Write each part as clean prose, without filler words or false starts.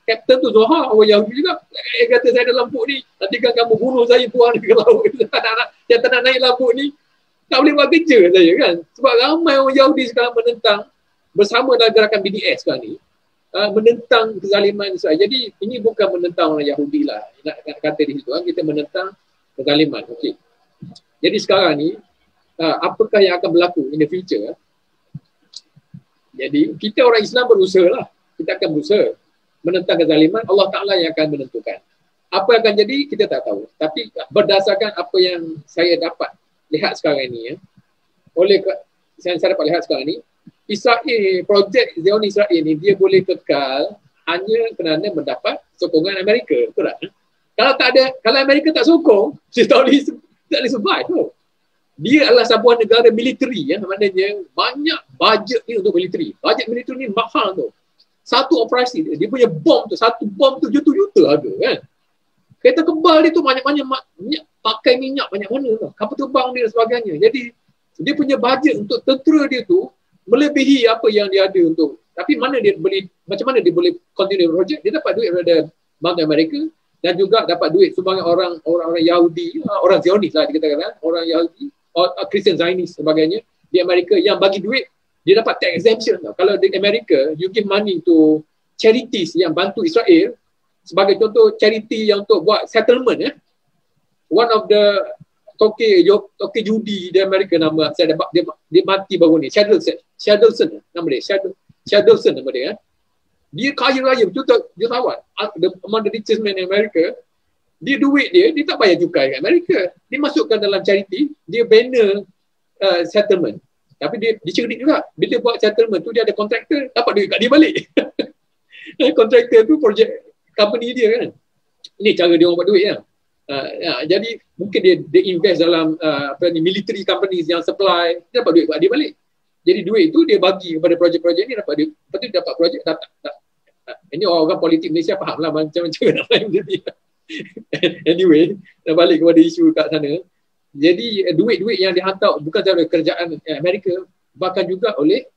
kapten tu Zohar, orang Yahudi juga. Dia kata saya ada lampuk ni, nanti kan kamu bunuh saya, buang ke laut. Dia tak nak naik lampuk ni, tak boleh buat kerja saya kan. Sebab ramai orang Yahudi sekarang menentang, bersama dalam gerakan BDS sekarang ni, menentang kezaliman Israel. Jadi ini bukan menentang orang Yahudi lah. Nak kata di situ, kita menentang kezaliman. Okey. Jadi sekarang ni, apakah yang akan berlaku in the future? Jadi kita orang Islam berusaha lah. Kita akan berusaha menentang kezaliman. Allah Ta'ala yang akan menentukan. Apa yang akan jadi, kita tak tahu. Tapi berdasarkan apa yang saya dapat lihat sekarang ni, saya dapat lihat sekarang ni, Israel, projek Zionis Israel ni, dia boleh kekal hanya kerana mendapat sokongan Amerika. Betul tak? Kalau Amerika tak sokong, dia tak boleh survive tu. Dia adalah sebuah negara militeri, maknanya banyak bajet ni untuk militeri. Bajet militeri ni mahal tu. Satu operasi dia punya bom tu, satu bom tu juta-juta harga kan. Kereta kebal dia tu banyak-banyak pakai minyak banyak mana tu. Kapal terbang dia dan sebagainya. Jadi dia punya bajet untuk tentera dia tu melebihi apa yang dia ada untuk. Tapi macam mana dia boleh continue projek? Dia dapat duit daripada Bank Amerika dan juga dapat duit sumbangan orang Yahudi, orang Zionis lah dikatakan, orang Yahudi, Christian Zionist sebagainya di Amerika yang bagi duit, dia dapat tax exemption. Kalau di Amerika, you give money to charities yang bantu Israel, sebagai contoh charity yang untuk buat settlement. One of the toke judi di Amerika, nama dia mati baru ni, Shadelson nama dia, Shadelson nama dia. Dia kaya raya betul, dia tawar, among the richest man in America. Dia duit dia tak bayar cukai kat Amerika, dia masukkan dalam charity, dia banner settlement. Tapi dia cerdik juga, bila buat settlement tu dia ada kontraktor, dapat duit kat dia balik. Kontraktor tu projek company dia kan. Ini cara dia orang buat duit kan. Jadi mungkin dia invest dalam military companies yang supply, dia dapat duit kat dia balik. Jadi duit tu dia bagi kepada projek-projek ni, dapat duit. Lepas tu dia dapat projek, ini orang politik Malaysia faham lah macam-macam nak main dia. Anyway, dah balik kepada isu kat sana. Jadi duit-duit yang dihantar bukan sahaja oleh kerajaan Amerika, bahkan juga oleh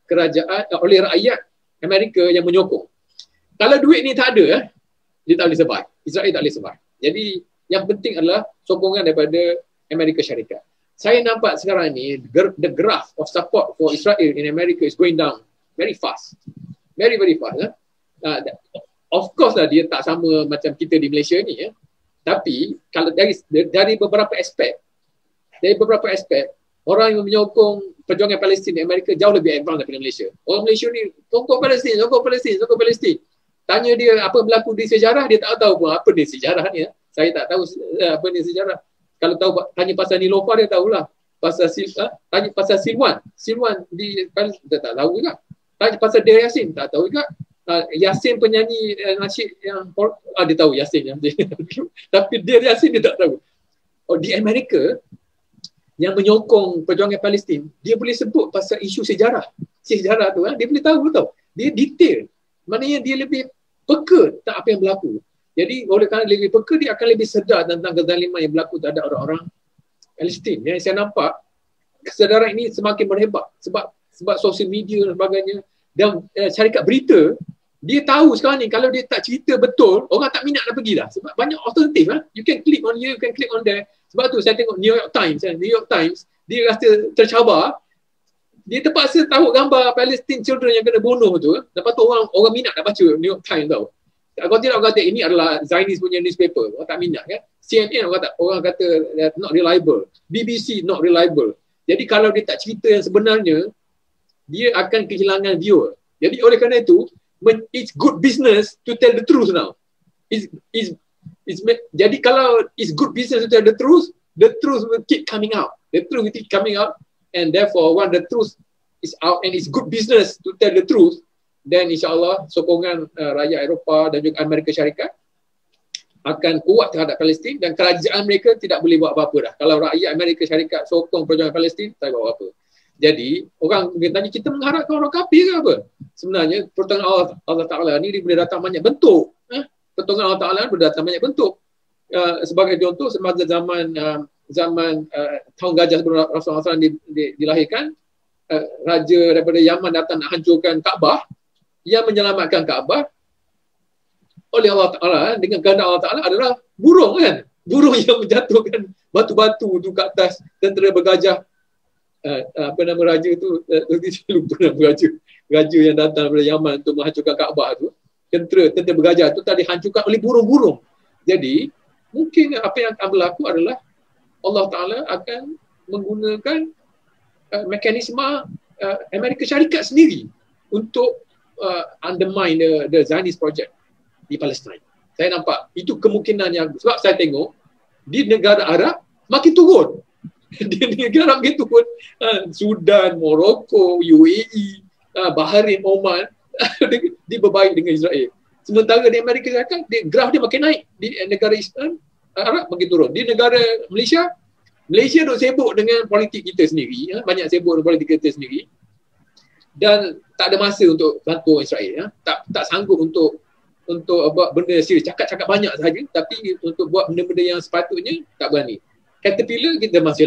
rakyat Amerika yang menyokong. Kalau duit ni tak ada, dia tak boleh survive. Israel tak boleh survive. Jadi yang penting adalah sokongan daripada Amerika Syarikat. Saya nampak sekarang ni the graph of support for Israel in America is going down very fast. Very fast. Of course lah dia tak sama macam kita di Malaysia ni Tapi kalau dari beberapa aspek, orang yang menyokong perjuangan Palestin di Amerika jauh lebih advance daripada Malaysia. Orang Malaysia ni sokong Palestin. Tanya dia apa berlaku di sejarah, dia tak tahu pun apa dia sejarah ni. Saya tak tahu apa ni sejarah. Kalau tahu tanya pasal Niloufar dia tahulah. Tanya pasal Silwan di Palestin dia tak tahu juga. Tanya pasal Deir Yassin tak tahu juga. Yassin penyanyi nasyid yang dia tahu Yassin tapi Deir Yassin dia tak tahu. Di Amerika yang menyokong perjuangan Palestin, dia boleh sebut pasal isu sejarah tu dia boleh tahu tau. Dia detail. Maknanya dia lebih peka tentang apa yang berlaku. Jadi oleh kerana lebih peka, dia akan lebih sedar tentang kezaliman yang berlaku terhadap orang-orang Palestin. Yang saya nampak kesedaran ini semakin berhebat sebab sosial media dan sebagainya dan syarikat berita. Dia tahu sekarang ni kalau dia tak cerita betul, orang tak minat nak pergi dah. Sebab banyak alternatif. You can click on here, you can click on there. Sebab tu saya tengok New York Times, dia rasa tercabar. Dia terpaksa taruh gambar Palestine children yang kena bunuh tu. Lepas tu orang minat nak baca New York Times tau. Kalau tidak, orang kata ini adalah Zionist punya newspaper. Orang tak minat kan. CNN orang kata not reliable. BBC not reliable. Jadi kalau dia tak cerita yang sebenarnya, dia akan kehilangan viewer. Jadi oleh kerana itu, it's good business to tell the truth now. Jadi kalau it's good business to tell the truth will keep coming out. The truth will keep coming out, and therefore when the truth is out and it's good business to tell the truth, then insyaAllah sokongan rakyat Eropah dan juga Amerika Syarikat akan kuat terhadap Palestin dan kerajaan mereka tidak boleh buat apa-apa dah. Kalau rakyat Amerika Syarikat sokong perjuangan Palestin, tak buat apa-apa. Jadi orang mungkin tanya, kita mengharapkan orang kafir ke apa? Sebenarnya pertolongan Allah Ta'ala ni dia boleh datang banyak bentuk. Pertolongan Allah Ta'ala boleh datang banyak bentuk. Sebagai contoh, semasa zaman tahun gajah sebelum Rasulullah SAW dilahirkan, raja daripada Yaman datang nak hancurkan Kaabah. Yang menyelamatkan Kaabah oleh Allah Ta'ala, dengan kehendak Allah Ta'ala adalah burung kan. Burung yang menjatuhkan batu-batu tu kat atas tentera bergajah. Apa nama raja tu? Lupa nama raja. Raja yang datang daripada Yaman untuk menghancurkan Kaabah tu. Tentera bergajah tu tadi dihancurkan oleh burung-burung. Jadi, mungkin apa yang akan berlaku adalah Allah Ta'ala akan menggunakan mekanisme Amerika Syarikat sendiri untuk undermine the Zionist project di Palestin. Saya nampak itu kemungkinan yang, sebab saya tengok di negara Arab makin turun. Di negara Arab makin turun. Sudan, Morocco, UAE, Bahrain, Oman diberbaik dengan Israel. Sementara di Amerika Syarikat, graf dia makin naik. Di negara Islam Arab makin turun. Di negara Malaysia duk sibuk dengan politik kita sendiri, banyak sibuk dengan politik kita sendiri, dan tak ada masa untuk bantu Israel, tak sanggup untuk buat benda serius, cakap banyak saja, tapi untuk buat benda-benda yang sepatutnya tak berani. Caterpillar kita masih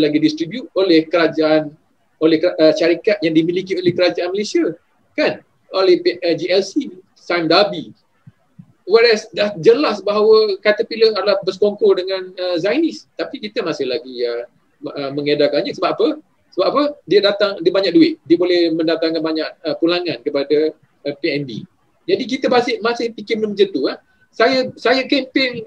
lagi distribute oleh kerajaan, oleh syarikat yang dimiliki oleh kerajaan Malaysia, kan, oleh GLC, Sime Darby. Whereas dah jelas bahawa Caterpillar adalah bersekongkol dengan Zionis, tapi kita masih lagi mengedarkannya. Sebab apa? Dia banyak duit. Dia boleh mendatangkan banyak pulangan kepada PNB. Jadi kita masih fikir macam tu. Saya kempen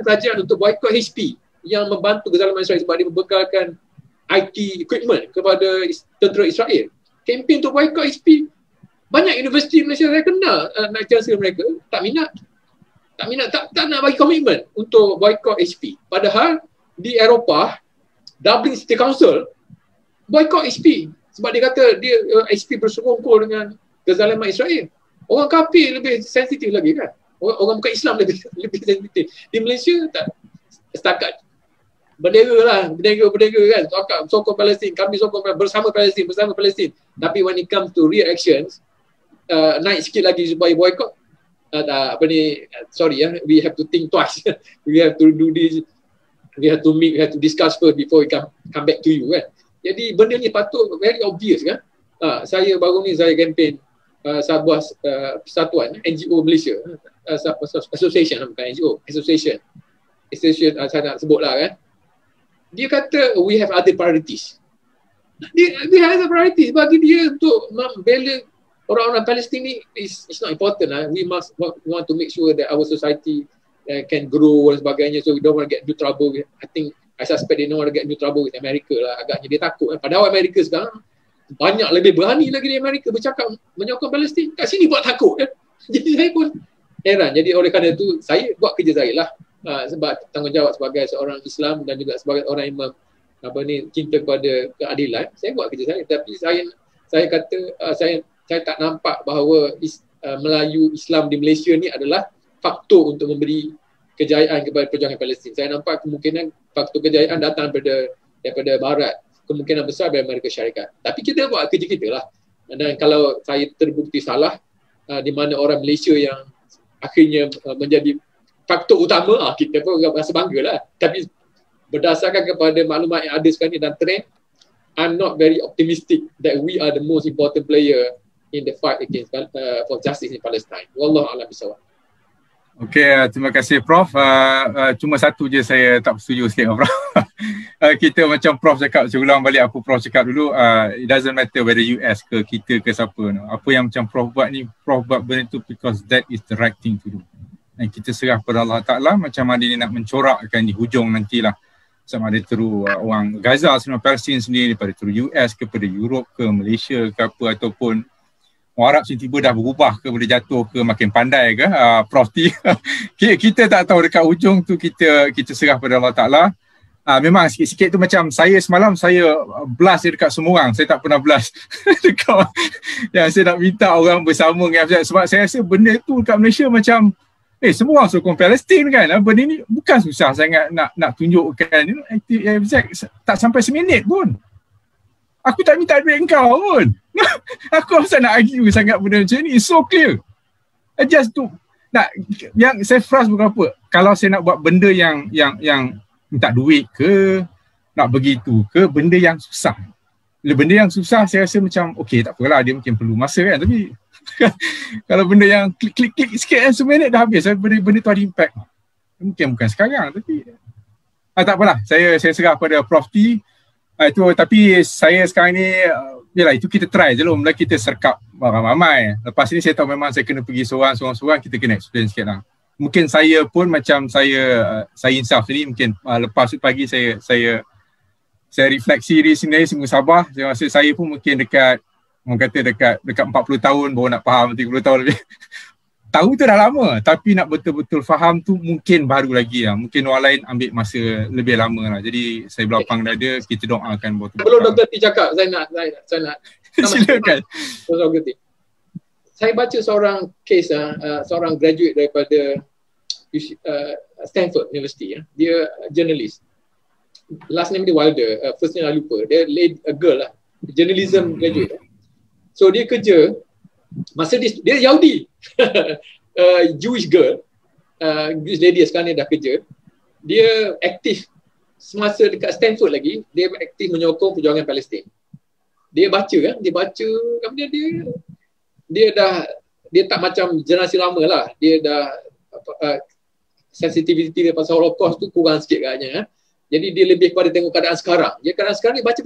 kerajaan untuk boycott HP yang membantu kezaliman Israel sebab dia membekalkan IT equipment kepada tentera Israel. Kempen untuk boycott HP. Banyak universiti Malaysia saya kenal nak chancellor mereka tak minat, tak nak bagi komitmen untuk boycott HP. Padahal di Eropah, Dublin City Council boycott HP sebab dia kata HP bersekongkol dengan kezaliman Israel. Orang kafir lebih sensitif lagi kan. Orang bukan Islam lebih sensitif. Di Malaysia tak setakat bendera kan. Sokong Palestin, kami sokong bersama Palestin. Tapi when it comes to real actions, naik sikit lagi supaya boycott. We have to think twice. We have to do this. We have to meet, we have to discuss first before we come back to you kan. Jadi benda ni patut very obvious kan. Saya baru ni kempen sebuah persatuan NGO Malaysia, association bukan NGO, association saya nak sebut lah kan. Dia kata we have other priorities. Dia have other priorities. Bagi dia untuk membela orang-orang Palestin ni is not important lah. We want to make sure that our society can grow dan sebagainya, so we don't want to get into trouble. I suspect they don't want to get into trouble with America lah. Agaknya dia takut kan. Padahal Amerika sekarang banyak lebih berani lagi di Amerika bercakap menyokong Palestin. Kat sini buat takut kan. Jadi saya pun heran. Jadi oleh kerana itu saya buat kerja saya lah. Sebab tanggungjawab sebagai seorang Islam dan juga sebagai orang yang cinta kepada keadilan, saya buat kerja saya. Tapi saya kata saya tak nampak bahawa Melayu Islam di Malaysia ni adalah faktor untuk memberi kejayaan kepada perjuangan Palestin. Saya nampak kemungkinan faktor kejayaan datang daripada Barat. Kemungkinan besar dari Amerika Syarikat. Tapi kita buat kerja kita lah. Dan kalau saya terbukti salah, di mana orang Malaysia yang akhirnya menjadi faktor utama, kita pun rasa bangga lah. Tapi berdasarkan kepada maklumat yang ada sekarang ni dan trend, I'm not very optimistic that we are the most important player in the fight against for justice in Palestine. Wallahu a'lam bishawab. Okey, terima kasih Prof. Cuma satu je saya tak setuju sikit dengan Prof. Kita macam Prof cakap, saya ulang balik apa Prof cakap dulu, it doesn't matter whether US ke kita ke siapa. Apa yang macam Prof buat ni, Prof buat benda tu because that is the right thing to do. Dan kita serah pada Allah Ta'ala macam mana dia nak mencorakkan di hujung nantilah. Sama ada terus orang Gaza sama Palestin sendiri, daripada terus US kepada Europe ke Malaysia ke apa, ataupun orang Arab tiba-tiba dah berubah ke, boleh jatuh ke, makin pandai ke, Prof T. Kita tak tahu, dekat hujung tu kita serah pada Allah Ta'ala. Memang sikit-sikit tu macam saya semalam, saya blast dekat semua orang, saya tak pernah blast dekat yang saya nak minta orang bersama dengan saya, sebab saya rasa benda tu dekat Malaysia macam semua orang sokong Palestin kan. Benda ni bukan susah sangat nak tunjukkan, tak sampai seminit pun. Aku tak minta duit engkau pun. Aku asal nak argue sangat benda macam ni. It's so clear. Just tu yang saya frust bukan apa. Kalau saya nak buat benda yang minta duit ke, nak begitu ke, benda yang susah. Bila benda yang susah saya rasa macam okey, tak apalah, dia mungkin perlu masa kan. Tapi Kalau benda yang klik sikit seminit dah habis, benda tu ada impact. Mungkin bukan sekarang tapi tak apalah, saya serah pada Prof T. Itu tapi saya sekarang ni yalah, itu kita try je lah. Mula kita serkap ramai-ramai. Lepas ni saya tahu memang saya kena pergi seorang-seorang, kita kena explain sikit lah. Mungkin saya pun macam saya insaf sendiri, mungkin lepas tu pagi saya refleksi diri sendiri, semua sabar. Saya rasa saya pun mungkin dekat 40 tahun baru nak faham, 30 tahun lebih. Tahu tu dah lama, tapi nak betul-betul faham tu mungkin baru lagi lah. Mungkin orang lain ambil masa lebih lama lah. Jadi saya berlapang dada, kita doakan betul. Sebelum Dr. T cakap, saya nak silakan. Dr. T. Saya baca seorang case, seorang graduate daripada Stanford University. Dia journalist. Last name dia Wilder, first name saya lupa. Dia a girl lah, journalism graduate. So dia kerja, masa dia Yahudi. Jewish girl, Jewish lady sekarang ni dah kerja. Dia aktif semasa dekat Stanford lagi, dia aktif menyokong perjuangan Palestin. Dia baca kemudian dia tak macam generasi lama lah. Dia dah sensitivity dia pasal Holocaust tu kurang sikit katnya. Jadi dia lebih kepada tengok keadaan sekarang. Keadaan sekarang ni baca.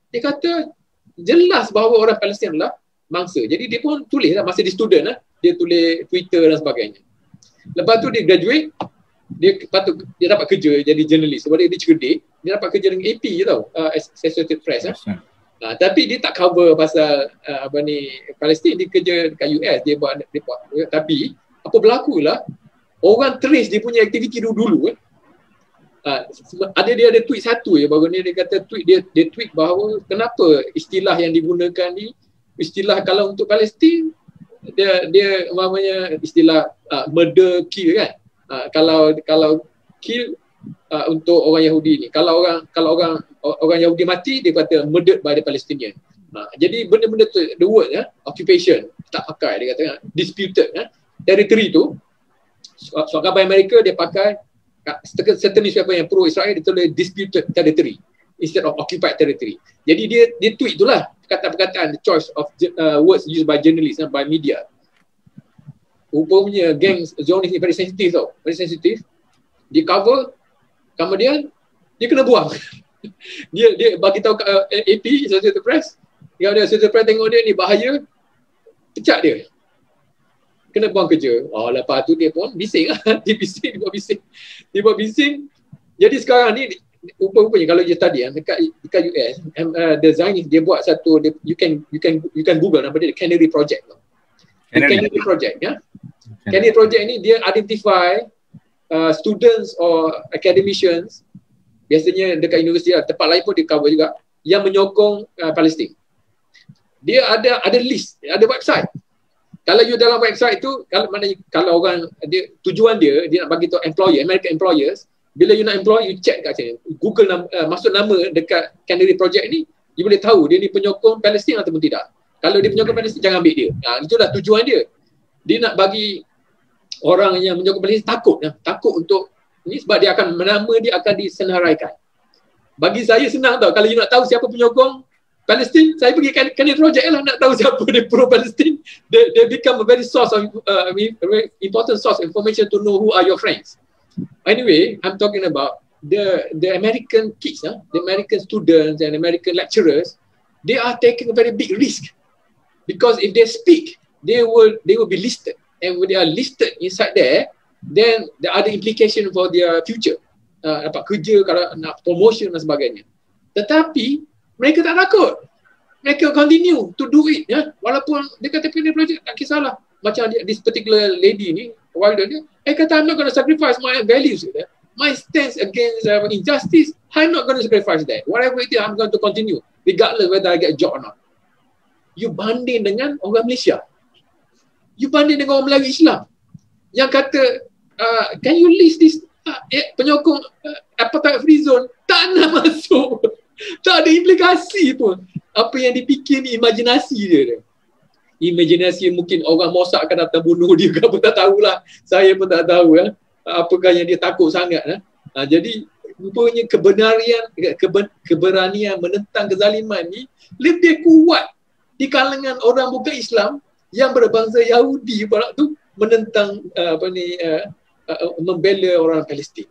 Dia kata jelas bahawa orang Palestin adalah mangsa. Jadi dia pun tulis lah masa dia student lah. Dia tulis Twitter dan sebagainya. Lepas tu dia graduate, dia dapat kerja jadi jurnalis. Sebab dia cerdik, dia dapat kerja dengan AP je tau, Associated Press. Tapi dia tak cover pasal Palestin, dia kerja dekat US, dia buat report. Tapi apa berlaku lah, orang trace dia punya aktiviti dulu-dulu. Dia ada tweet satu je baru ni, dia kata dia tweet bahawa kenapa istilah yang digunakan ni, istilah kalau untuk Palestin dia umpamanya istilah murder kill kan. Kalau kill untuk orang Yahudi ni, kalau orang Yahudi mati dia kata murdered by the Palestinian. Jadi benda-benda tu, the word occupation tak pakai, dia kata disputed territory tu. Surat khabar Amerika dia pakai certain newspaper yang pro Israel dia tulis disputed territory instead of occupied territory. Jadi dia tweet itulah perkataan-perkataan, the choice of words used by journalists by media. Rupanya geng Zionis ni very sensitive tau, very sensitive. Dia cover, kemudian dia kena buang. dia bagi tahu kat AP, Associated Press. Dia Associated Press tengok dia ni bahaya, pecat dia. Kena buang kerja. Lepas tu dia pun bising lah. Dia buat bising. Jadi sekarang ni rupanya kalau dia tadi dekat US, the Zionist dia buat satu, you can Google nama dia Canary Project. Canary Project Canary Project ni dia identify students or academicians, biasanya dekat universiti lah, tempat lain pun dia cover juga, yang menyokong Palestin. Dia ada list, ada website. Kalau you dalam website tu, kalau orang tujuan dia nak bagi tahu employer, American employers, bila you nak employ, you check kat sini. Google masuk nama dekat Canary Project ni, you boleh tahu dia ni penyokong Palestin ataupun tidak. Kalau dia penyokong Palestin, jangan ambil dia. Itulah tujuan dia. Dia nak bagi orang yang menyokong Palestin takut untuk ni, sebab dia akan, nama dia akan disenaraikan. Bagi saya senang tau, kalau you nak tahu siapa penyokong Palestin, saya pergi Canary Project lah, nak tahu siapa dia pro-Palestin. They become a very source of very important source of information to know who are your friends. Anyway, I'm talking about the American kids, the American students and American lecturers. They are taking a very big risk, because if they speak, they will be listed, and when they are listed inside there, then there are the implication for their future, dapat kerja, kalau nak promotion dan sebagainya. Tetapi mereka tak takut, mereka continue to do it, walaupun dia kata pilih project tak kisahlah. Macam this particular lady ni, Wilder ni, kata I'm not going to sacrifice my values, my stance against injustice, I'm not going to sacrifice that. Whatever it is, I'm going to continue, regardless whether I get a job or not. You banding dengan orang Malaysia, you banding dengan orang Melayu Islam yang kata can you list this penyokong apartheid free zone, tak nak masuk. Tak ada implikasi pun. Apa yang dipikir ni imajinasi dia. Imajinasi mungkin orang Mossad akan datang bunuh dia ke apa, tak tahulah. Saya pun tak tahu apakah yang dia takut sangat. Jadi rupanya keberanian menentang kezaliman ni lebih kuat di kalangan orang bukan Islam yang berbangsa Yahudi pula tu menentang membela orang Palestin.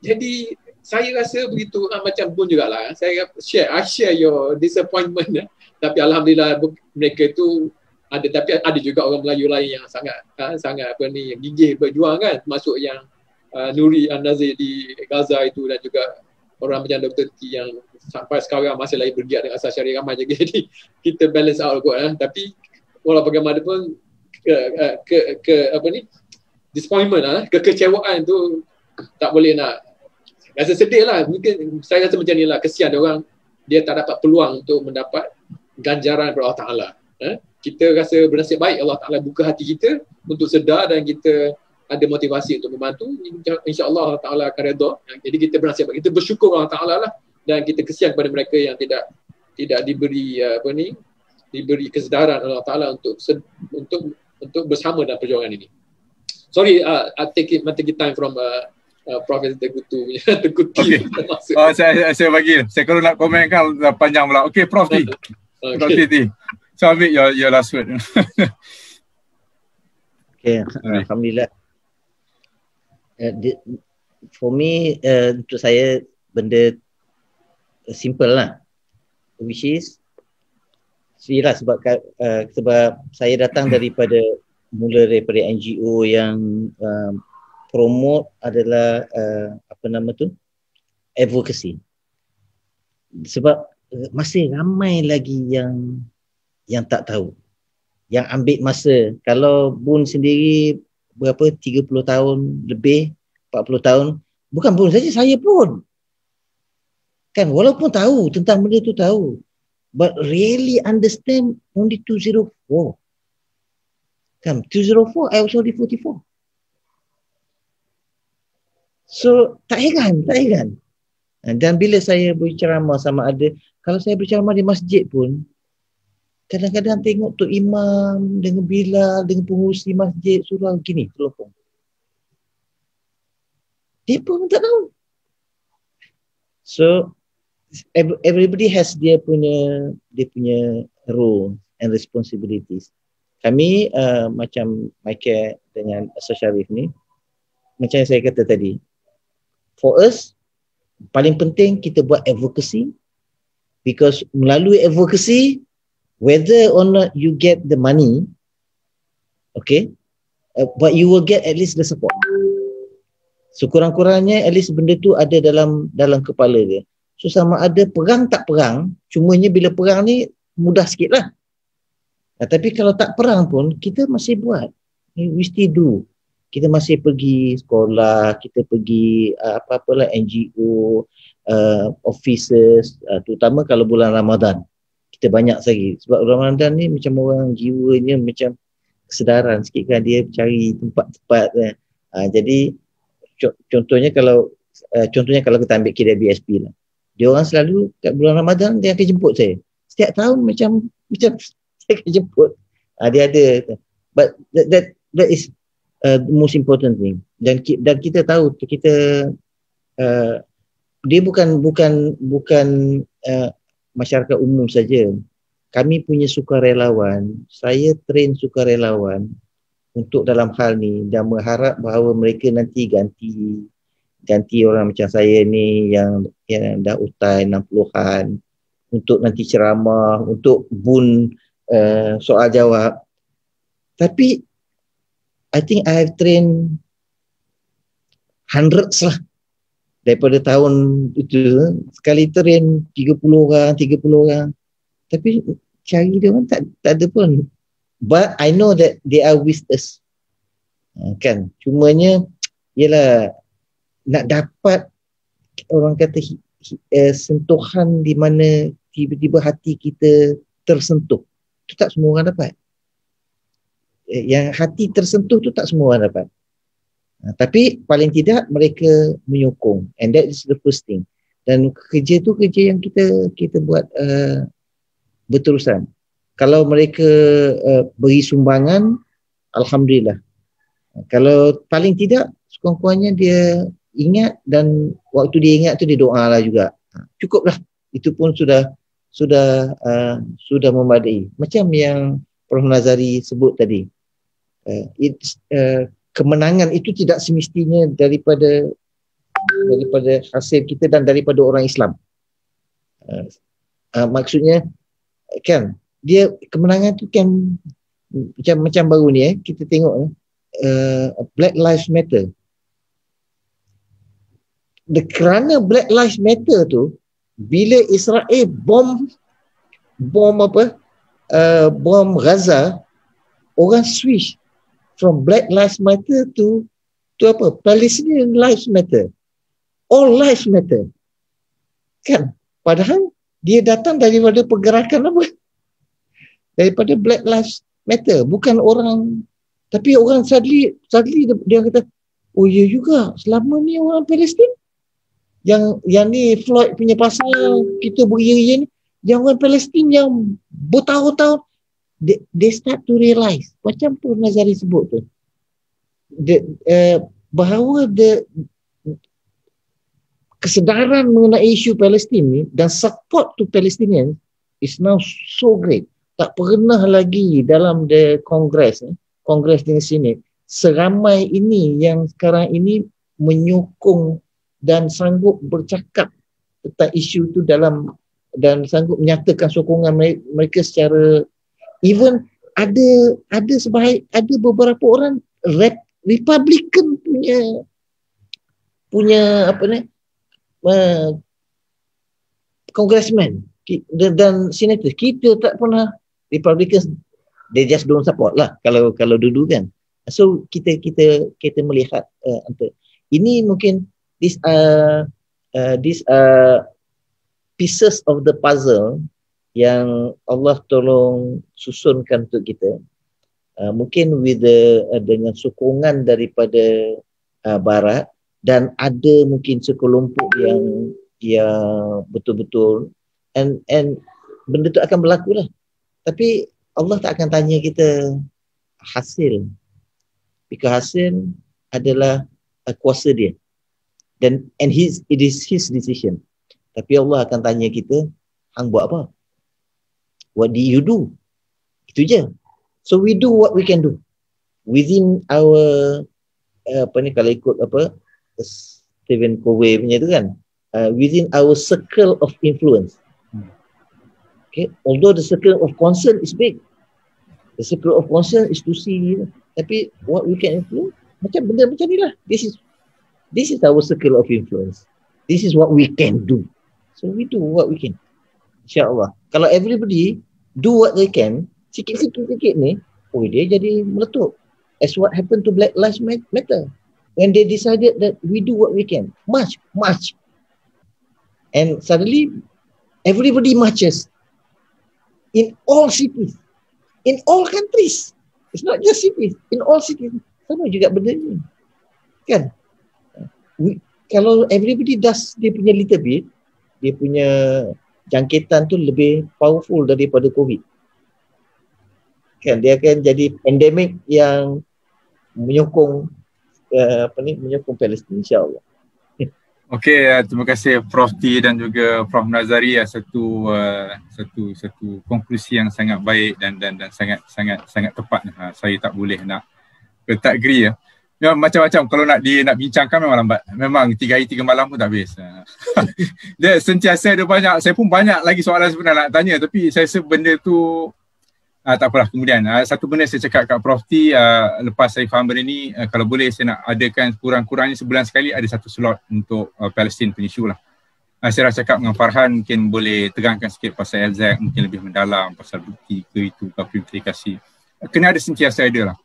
Jadi saya rasa begitu macam pun jugalah. Saya share your disappointment. Tapi alhamdulillah mereka itu ada, tapi ada juga orang Melayu lain yang sangat gigih berjuang kan, termasuk yang Nuri An-Nazir di Gaza itu, dan juga orang macam Dr. T yang sampai sekarang masih lagi bergiat dengan asas syariah ramai. Jadi kita balance out kot. Tapi walau bagaimanapun disappointment, kekecewaan tu tak boleh nak rasa sedih lah. Mungkin saya rasa macam ni lah, kesian orang dia tak dapat peluang untuk mendapat ganjaran daripada Allah Ta'ala. Kita rasa bernasib baik Allah Ta'ala buka hati kita untuk sedar dan kita ada motivasi untuk membantu. InsyaAllah Allah Ta'ala akan redha. Jadi kita bernasib baik, kita bersyukur Allah Ta'ala lah, dan kita kesian kepada mereka yang tidak diberi diberi kesedaran Allah Ta'ala untuk bersama dalam perjuangan ini. Sorry, I take time from Profesor Teguh Okay. Saya bagi. Saya kalau nak komen kan panjang pula. Okay, Prof T. Prof T. So ambil your last word. Okay, alhamdulillah. For me, untuk saya benda simple lah, which is sebab saya datang daripada NGO yang promote adalah advocacy. Sebab masih ramai lagi yang tak tahu, yang ambil masa. Kalau Bun sendiri berapa 30 tahun lebih, 40 tahun, bukan Bun saja, saya pun kan walaupun tahu tentang benda tu tahu, but really understand only 204 kan. 204 I was only 44. So tak heran. Dan bila saya berceramah sama ada, kalau saya berceramah di masjid pun, kadang-kadang tengok tu imam dengan Bilal dengan pengurusi masjid surau gini telefon. Dia pun tak tahu. So everybody has dia punya role and responsibilities. Kami macam Michael dengan Asal Sharif ni, macam yang saya kata tadi, for us paling penting kita buat advocacy, because melalui advocacy, whether or not you get the money, okay, but you will get at least the support. Sekurang-kurangnya at least benda tu ada dalam kepala dia. So sama ada perang tak perang, cumanya bila perang ni mudah sikit lah. Tapi kalau tak perang pun kita masih buat, we still do. Kita masih pergi sekolah, kita pergi apa-apalah NGO, offices, terutama kalau bulan Ramadan. Kita banyak lagi. Sebab Ramadan ni macam orang jiwanya macam kesedaran sikit kan, dia cari tempat-tempat. Jadi contohnya kalau kita ambil KWSP lah. Dia orang selalu kat bulan Ramadan dia akan jemput saya. Setiap tahun macam saya akan jemput. Dia ada. But that is the most important thing. Dan kita tahu kita dia bukan masyarakat umum saja. Kami punya sukarelawan, saya train sukarelawan untuk dalam hal ni, dan berharap bahawa mereka nanti ganti orang macam saya ni yang dah utai 60-an, untuk nanti ceramah, untuk Bun soal jawab. Tapi I think I have trained hundreds lah daripada tahun itu. Sekali train 30 orang, tapi cari dia orang tak ada pun. But I know that they are with us, kan. Cumanya ialah nak dapat orang kata sentuhan di mana tiba-tiba hati kita tersentuh. Itu tak semua orang dapat. Yang hati tersentuh tu tak semua orang dapat. Tapi paling tidak mereka menyokong, and that is the first thing. Dan kerja tu kerja yang kita buat berterusan. Kalau mereka beri sumbangan, alhamdulillah. Kalau paling tidak, sekurang-kurangnya dia ingat, dan waktu dia ingat tu dia doa lah juga. Cukuplah. Itu pun sudah memadai. Macam yang Prof Nazari sebut tadi. Kemenangan itu tidak semestinya daripada hasil kita dan daripada orang Islam. Maksudnya kan dia kemenangan tu kan macam baru ni kita tengok Black Lives Matter. Kerana Black Lives Matter tu, bila Israel bom Gaza, orang switch from Black Lives Matter to Palestinian Lives Matter. All lives matter. Kan? Padahal dia datang daripada pergerakan apa? Daripada Black Lives Matter, bukan orang. Tapi orang sadly dia kata, oh ya juga, selama ni orang Palestin yang ni Floyd punya pasal kita beria-ria ni, yang orang Palestin yang bertahun-tahun they start to realize, macam Prof Nazari sebut tu, bahawa kesedaran mengenai isu Palestin ni dan support to Palestinians is now so great. Tak pernah lagi dalam Kongres di sini seramai ini yang sekarang ini menyokong dan sanggup bercakap tentang isu itu dan sanggup menyatakan sokongan mereka secara, even ada beberapa orang Republican punya congressman dan senator. Kita tak pernah, Republicans they just don't support lah kalau dulu kan. So kita melihat ini mungkin these pieces of the puzzle yang Allah tolong susunkan untuk kita, mungkin dengan sokongan daripada Barat, dan ada mungkin sekelompok yang betul-betul and benda tu akan berlaku lah. Tapi Allah tak akan tanya kita hasil, because hasil adalah kuasa dia, dan it is his decision. Tapi Allah akan tanya kita, hang buat apa? What did you do? Itu je. So we do what we can do within our kalau ikut Stephen Covey punya tu kan, within our circle of influence. Okay, although the circle of concern is big, the circle of concern is to see, tapi what we can influence, macam benda macam ni lah. This is our circle of influence. This is what we can do. So we do what we can. InsyaAllah. Kalau everybody do what they can, sikit-sikit ni, dia jadi meletup. As what happened to Black Lives Matter. When they decided that we do what we can. March. And suddenly, everybody marches. In all cities. In all countries. It's not just cities. In all cities. Sama juga benda ni. Kan? Kalau everybody does dia punya little bit, dia punya jangkitan tu lebih powerful daripada COVID. Kan? Dia akan jadi endemik yang menyokong menyokong Palestin, insyaAllah. Okey, terima kasih Prof T dan juga Prof Nazari, satu konklusi yang sangat baik dan sangat tepat. Saya tak boleh nak tak agree ya. Memang macam-macam kalau nak bincangkan memang lambat. Memang 3 hari 3 malam pun tak habis. Dia sentiasa ada banyak, saya pun banyak lagi soalan sebenarnya nak tanya, tapi saya rasa benda tu tak apalah. Kemudian satu benda saya cakap kat Prof T, lepas saya faham benda ni, kalau boleh saya nak adakan kurang-kurangnya sebulan sekali ada satu slot untuk Palestin punya isu lah. Saya dah cakap dengan Farhan, mungkin boleh tegangkan sikit pasal LZ, mungkin lebih mendalam pasal bukti ke itu, ke implikasi. Kena ada sentiasa ada lah.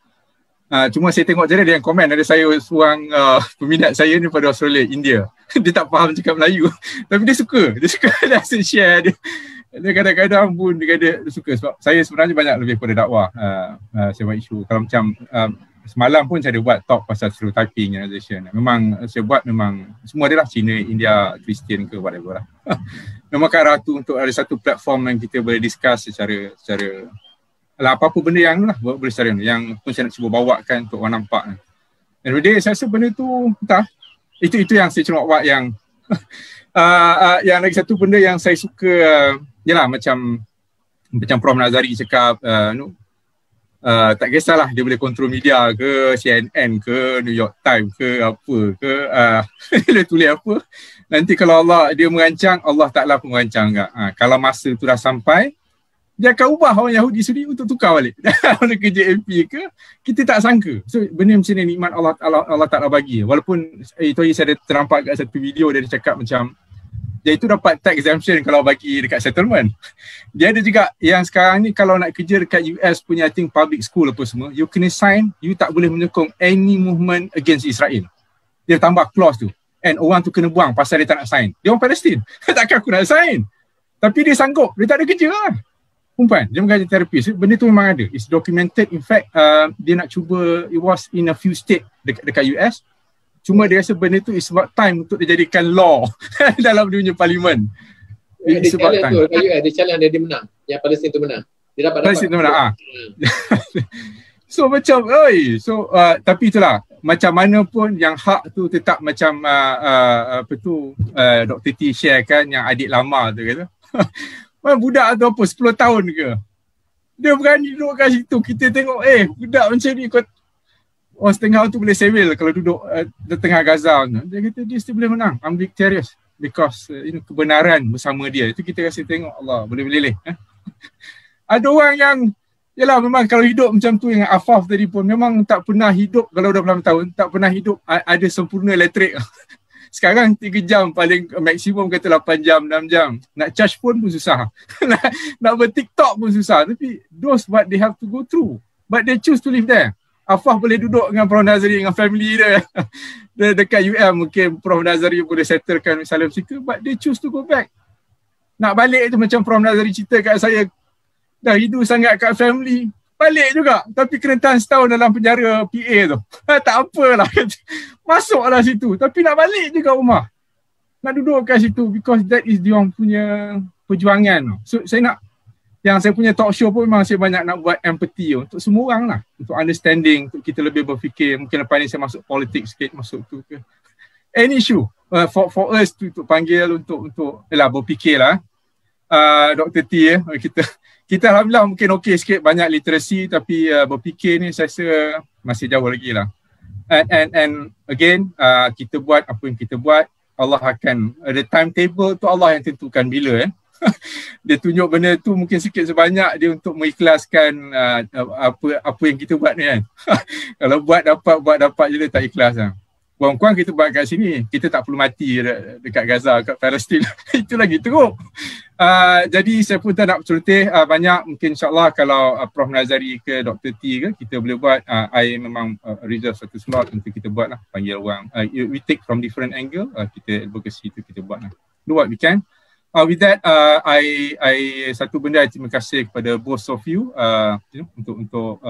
Cuma saya tengok je dia yang komen, ada saya seorang peminat saya ni pada Australia, India. Dia tak faham cakap Melayu tapi dia suka dia asyik share dia kadang-kadang pun dia suka, sebab saya sebenarnya banyak lebih pada dakwah. Saya buat isu kalau macam semalam pun saya ada buat talk pasal stereotyping generalization. Memang saya buat memang semua adalah Cina, India, Kristian ke whatever lah. Memang ke arah tu untuk ada satu platform yang kita boleh discuss secara apa-apa benda yang lah boleh secara yang pun saya nak cuba bawakan untuk orang nampak. Dan saya rasa benda tu entah, itu yang saya cuma buat yang yang lagi satu benda yang saya suka ialah macam Prof Nazari cakap Tak kisahlah dia boleh kontrol media ke, CNN ke, New York Times ke, apa ke, dia tulis apa. Nanti kalau Allah dia merancang, Allah Ta'ala pun merancang enggak. Kalau masa tu dah sampai, dia akan ubah orang Yahudi sudi untuk tukar balik. Orang kerja MP ke, kita tak sangka. So benda macam ni nikmat Allah Ta'ala bagi. Walaupun itu saya ada ternampak kat satu video dia cakap macam, dia itu dapat tax exemption kalau bagi dekat settlement. Dia ada juga yang sekarang ni kalau nak kerja dekat US punya I think public school apa semua, you kena sign, you tak boleh menyokong any movement against Israel. Dia tambah clause tu. And orang tu kena buang pasal dia tak nak sign. Dia orang Palestin. Takkan aku nak sign. Tapi dia sanggup. Dia tak ada kerja lah. Umpan, dia mengajar terapis. Benda tu memang ada. It's documented. In fact, dia nak cuba, it was in a few state dekat US. Cuma dia rasa benda tu is about time untuk dijadikan law dalam dunia parlimen. Dia challenge tu dekat US. Dia challenge dia menang. Yang Palestin tu menang. Dia dapat. Palestin tu menang. So macam, tapi itulah. Macam mana pun yang hak tu tetap macam Dr. T share kan yang adik lama tu kata. Budak tu apa 10 tahun ke? Dia berani duduk kat situ. Kita tengok budak macam ni kau orang setengah tu boleh sevil kalau duduk di tengah Gaza. Dia kata dia still boleh menang. I'm victorious because kebenaran bersama dia. Itu kita kasi tengok Allah boleh meleleh. Ada orang yang yalah memang kalau hidup macam tu yang Afaf tadi pun memang tak pernah hidup kalau 20 tahun tak pernah hidup ada sempurna elektrik. Sekarang 3 jam paling maksimum kata 8 jam, 6 jam. Nak charge phone pun susah. nak ber-TikTok pun susah. Tapi those what they have to go through. But they choose to live there. Afaf boleh duduk dengan Prof Nazari dengan family dia. Dia dekat UM mungkin Prof Nazari boleh settlekan salam seeker. But they choose to go back. Nak balik tu macam Prof Nazari cerita kat saya. Dah hidu sangat kat family. Balik juga. Tapi kena tahan setahun dalam penjara PA tu. Tak apalah. Masuklah situ. Tapi nak balik juga rumah. Nak duduk kat situ. Because that is dia orang punya perjuangan. So saya nak, yang saya punya talk show pun memang saya banyak nak buat empathy untuk semua orang lah. Untuk understanding. Untuk kita lebih berfikir. Mungkin lepas ni saya masuk politik sikit. Masuk tu ke. Any issue. For us untuk panggil untuk berfikir lah. Dr. T kita alhamdulillah mungkin okey sikit, banyak literasi, tapi berfikir ni saya rasa masih jauh lagi lah. And again, kita buat apa yang kita buat, Allah akan ada timetable tu, Allah yang tentukan bila dia tunjuk benda tu mungkin sikit sebanyak dia untuk mengikhlaskan apa yang kita buat ni kan. Kalau buat dapat je dia tak ikhlas lah. Kurang-kurang kita buat kat sini, kita tak perlu mati dekat Gaza, kat Palestin. Itu lagi teruk. Jadi saya pun tak nak berceloteh banyak. Mungkin insyaAllah kalau Prof Nazari ke Dr. T ke, kita boleh buat. I memang reserve satu slot untuk kita buat lah. Panggil orang. We take from different angle. Kita advocacy tu kita buat lah. Do what we can. With that, I satu benda, terima kasih kepada both of you, untuk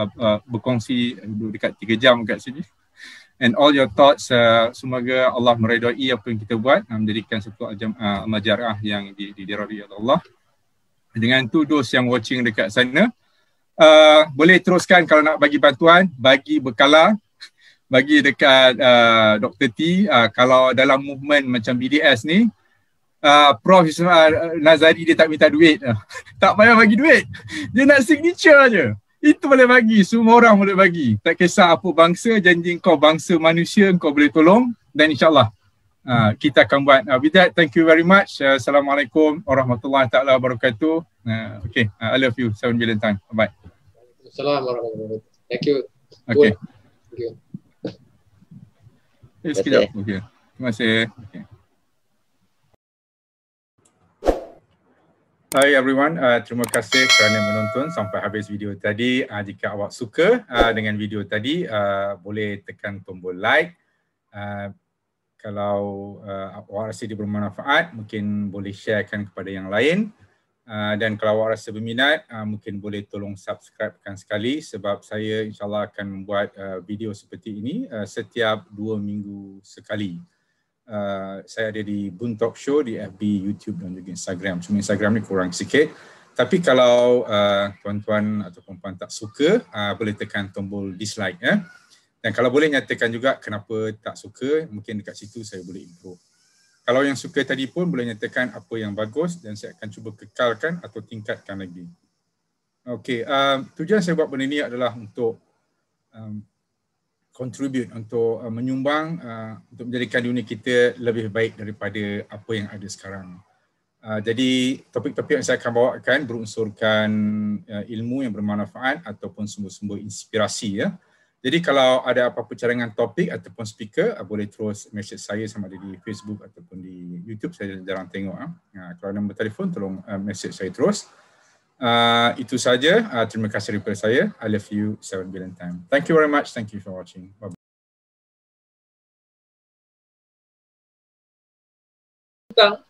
berkongsi dekat 3 jam kat sini. And all your thoughts, semoga Allah meredai apa yang kita buat, menjadikan satu majarah yang diridai oleh Allah. Dengan tu, those yang watching dekat sana, boleh teruskan kalau nak bagi bantuan, bagi bekalan, bagi dekat Dr. T. Kalau dalam movement macam BDS ni, Prof Nazari dia tak minta duit. Tak payah bagi duit. Dia nak signature je. Itu boleh bagi, semua orang boleh bagi. Tak kisah apa bangsa, janji kau bangsa manusia, kau boleh tolong. Dan insyaAllah kita akan buat. With that, thank you very much. Assalamualaikum warahmatullahi taala wabarakatuh. Okay, I love you 7 billion times. Bye. Assalamualaikum warahmatullahi wabarakatuh. Thank you. Okay. Thank you. Sekejap. Okay. Terima kasih. Okay. Hi everyone, terima kasih kerana menonton sampai habis video tadi. Jika awak suka dengan video tadi, boleh tekan tombol like. Kalau awak rasa dia bermanfaat, mungkin boleh sharekan kepada yang lain. Dan kalau awak rasa berminat, mungkin boleh tolong subscribekan sekali, sebab saya insyaAllah akan membuat video seperti ini setiap 2 minggu sekali. Saya ada di Boon Talk Show di FB, YouTube dan juga Instagram. Cuma Instagram ni kurang sikit. Tapi kalau tuan-tuan atau perempuan tak suka, boleh tekan tombol dislike. Dan kalau boleh nyatakan juga kenapa tak suka, mungkin dekat situ saya boleh improve. Kalau yang suka tadi pun boleh nyatakan apa yang bagus dan saya akan cuba kekalkan atau tingkatkan lagi. Okey, tujuan saya buat benda ni adalah untuk contribute, untuk menyumbang untuk menjadikan dunia kita lebih baik daripada apa yang ada sekarang. Jadi topik-topik yang saya akan bawakan berunsurkan ilmu yang bermanfaat ataupun sumber-sumber inspirasi ya. Jadi kalau ada apa-apa cadangan topik ataupun speaker, boleh terus message saya sama ada di Facebook ataupun di YouTube. Saya jarang tengok. Kalau ada nombor telefon, tolong message saya terus. Itu saja. Terima kasih daripada saya. I love you 7 billion times. Thank you very much. Thank you for watching. Bye. Tentang